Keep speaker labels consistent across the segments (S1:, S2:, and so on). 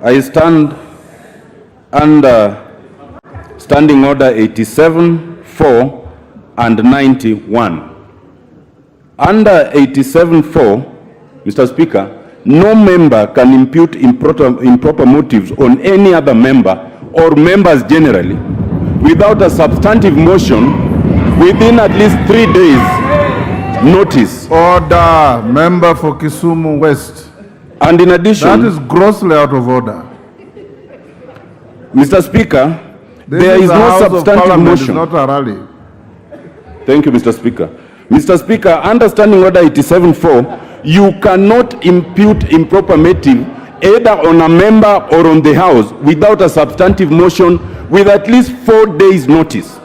S1: I stand under Standing Order 87, 4 and 91. Under 87.4, Mr. Speaker, no member can impute improper motives on any other member or members generally without a substantive motion within at least 3 days notice.
S2: Order, member for Kisumu West.
S1: And in addition,
S2: that is grossly out of order.
S1: Mr. Speaker, there is no substantive motion.
S2: It's not a rally.
S1: Thank you, Mr. Speaker. Mr. Speaker, under Standing Order 87.4, you cannot impute improper motive either on a member or on the House without a substantive motion with at least 4 days notice.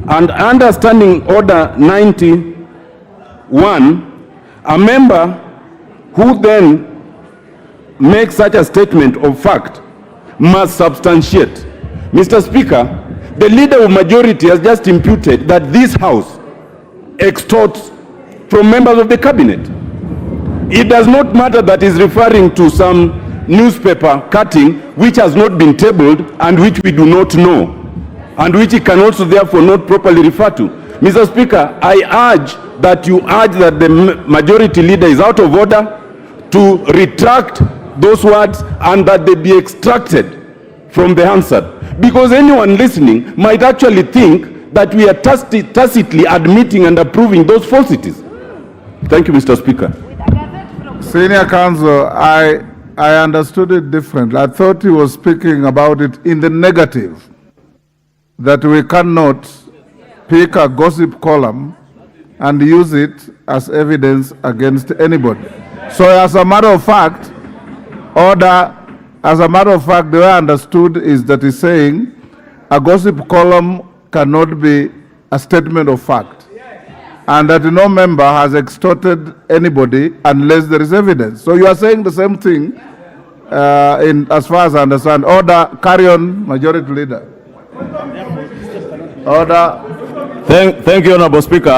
S1: And under Standing Order 91, a member who then makes such a statement of fact must substantiate. Mr. Speaker, the leader of majority has just imputed that this House extorts from members of the cabinet. It does not matter that he's referring to some newspaper cutting which has not been tabled and which we do not know, and which he can also therefore not properly refer to. Mr. Speaker, I urge that you urge that the majority leader is out of order to retract those words and that they be extracted from the Hansard, because anyone listening might actually think that we are tacitly admitting and approving those falsities. Thank you, Mr. Speaker.
S2: Senior Counsel, I understood it differently. I thought he was speaking about it in the negative, that we cannot pick a gossip column and use it as evidence against anybody. So as a matter of fact, the way I understood is that he's saying a gossip column cannot be a statement of fact, and that no member has extorted anybody unless there is evidence. So you are saying the same thing as far as I understand. Order, carry on, Majority Leader. Order.
S3: Thank you, Honorable Speaker.